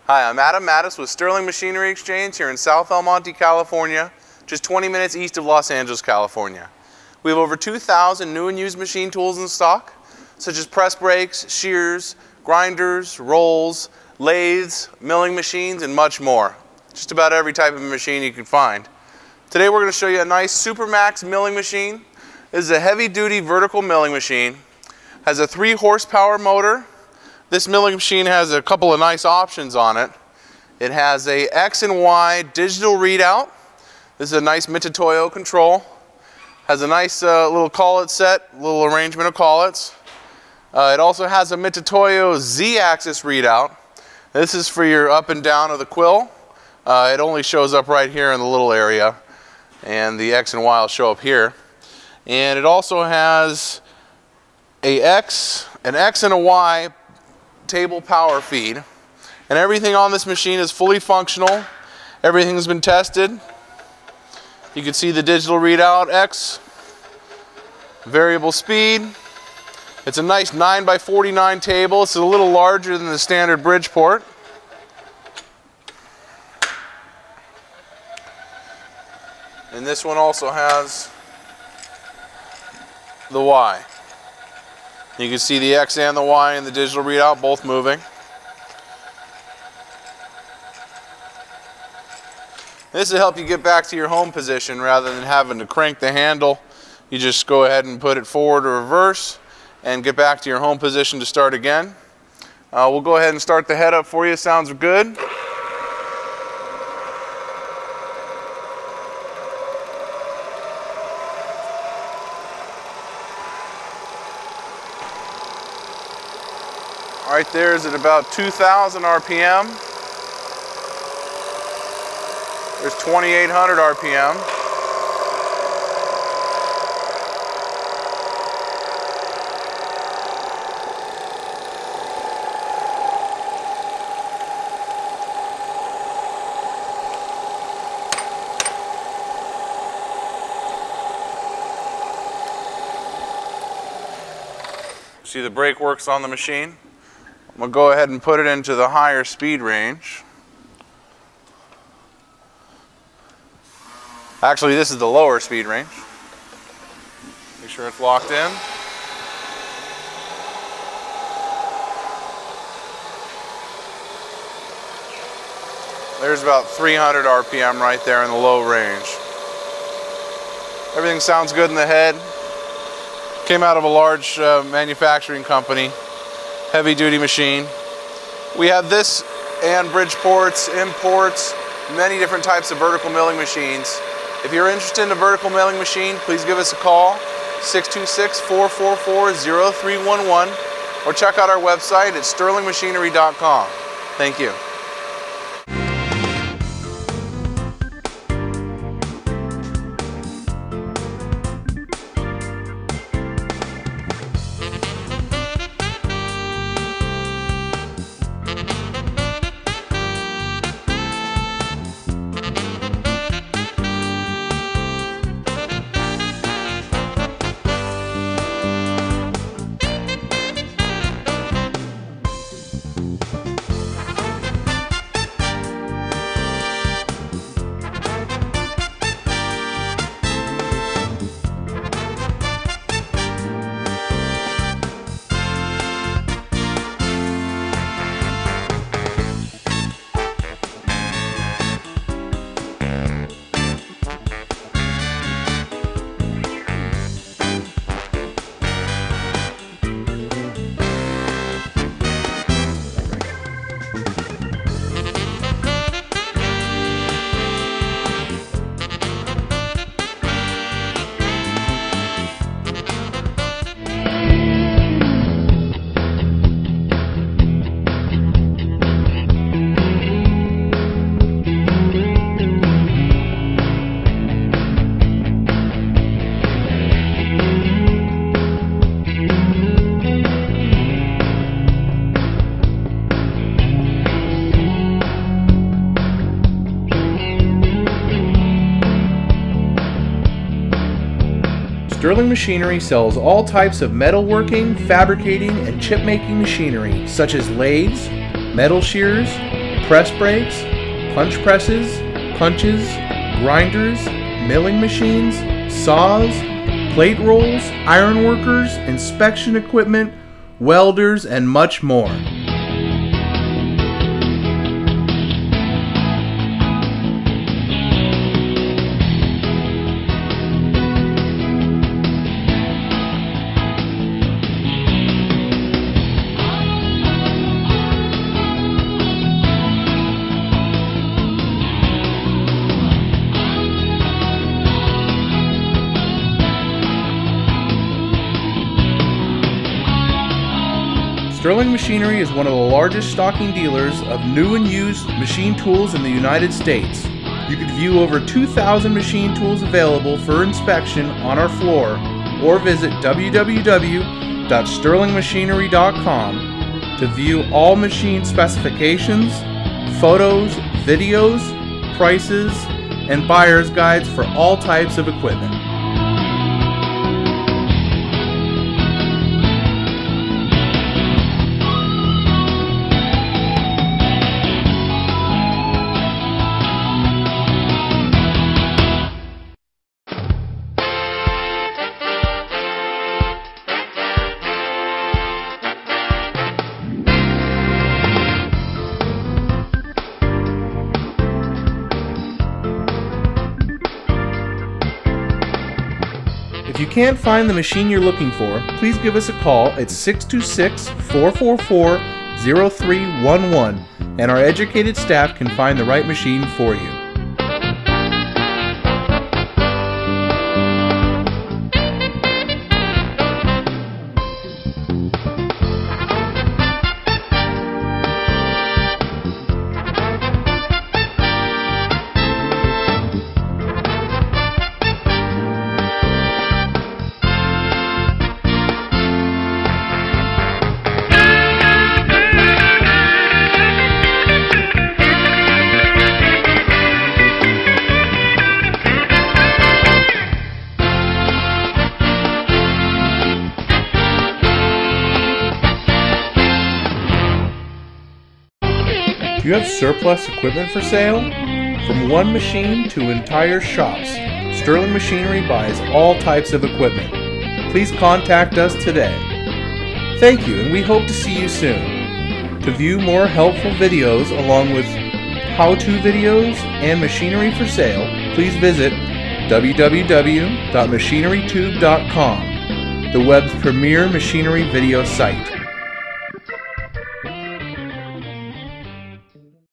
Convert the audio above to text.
Hi, I'm Adam Mattis with Sterling Machinery Exchange here in South El Monte, California, just 20 minutes east of Los Angeles, California. We have over 2,000 new and used machine tools in stock, such as press brakes, shears, grinders, rolls, lathes, milling machines, and much more. Just about every type of machine you can find. Today we're going to show you a nice Supermax milling machine. This is a heavy-duty vertical milling machine. Has a 3 horsepower motor. This milling machine has a couple of nice options on it. It has a X and Y digital readout. This is a nice Mitutoyo control. Has a nice little collet set, little arrangement of collets. It also has a Mitutoyo Z-axis readout. This is for your up and down of the quill. It only shows up right here in the little area, and the X and Y will show up here. And it also has an X and a Y table power feed, and everything on this machine is fully functional. Everything's been tested. You can see the digital readout X, variable speed. It's a nice 9x49 table. It's a little larger than the standard Bridgeport. And this one also has the Y. You can see the X and the Y in the digital readout both moving. This will help you get back to your home position rather than having to crank the handle. You just go ahead and put it forward or reverse and get back to your home position to start again. We'll go ahead and start the head up for you. Sounds good. Right there is at about 2,000 RPM. There's 2,800 RPM. See the brake works on the machine. I'm going to go ahead and put it into the higher speed range. Actually, this is the lower speed range. Make sure it's locked in. There's about 300 RPM right there in the low range. Everything sounds good in the head. Came out of a large manufacturing company. Heavy duty machine. We have this and Bridgeports, imports, many different types of vertical milling machines. If you're interested in a vertical milling machine, please give us a call, 626-444-0311, or check out our website at sterlingmachinery.com. Thank you. Sterling Machinery sells all types of metalworking, fabricating, and chip-making machinery, such as lathes, metal shears, press brakes, punch presses, punches, grinders, milling machines, saws, plate rolls, iron workers, inspection equipment, welders, and much more. Sterling Machinery is one of the largest stocking dealers of new and used machine tools in the United States. You can view over 2,000 machine tools available for inspection on our floor, or visit www.sterlingmachinery.com to view all machine specifications, photos, videos, prices, and buyer's guides for all types of equipment. If you can't find the machine you're looking for, please give us a call at 626-444-0311 and our educated staff can find the right machine for you. Do you have surplus equipment for sale? From one machine to entire shops, Sterling Machinery buys all types of equipment. Please contact us today. Thank you, and we hope to see you soon. To view more helpful videos along with how-to videos and machinery for sale, please visit www.machinerytube.com, the web's premier machinery video site.